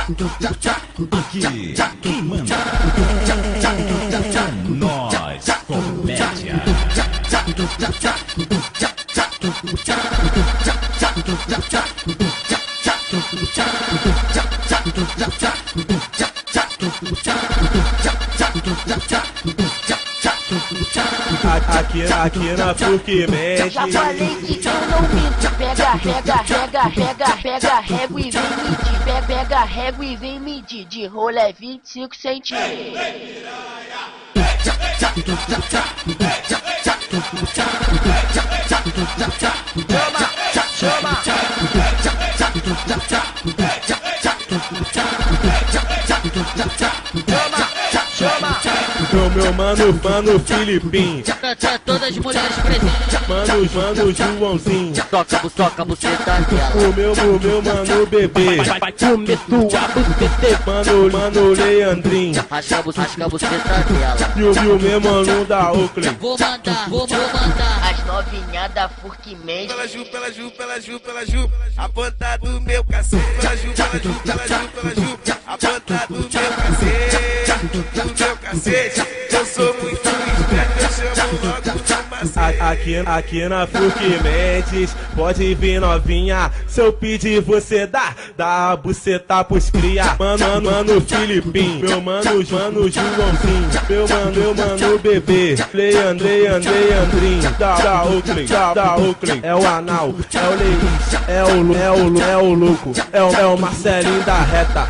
Aqui, quem manda? Nós, comédia. Aqui na PUC mente. Já falei que eu não minto. Pega régua e vem medir. Pega régua e vem medir. De rolo é 25 centímetros. Meu mano Filipinho. Todas as mulheres presentes. Mano Joãozinho. Toca a buceta dela. O meu mano bebê. Vai comer tua buceta. Mano Leandrinho. Rasga a buceta dela. E o meu mano da Oakley. Vou mandar. As novinhas da Furquimente. Pela Ju, a ponta do meu cacete. Pela Ju, a ponta do meu cacete. Eu sou muito esperto, eu chamo logo de macete. Aqui na PUC Mendes, pode vir novinha. Se eu pedir, você dá a buceta pros cria. Mano Filipinho. Meu mano Joãozinho. Meu mano bebê. Leandrinho. Da Oakley. É o Anal, é o Leís, é o Louco, é o Marcelinho da reta.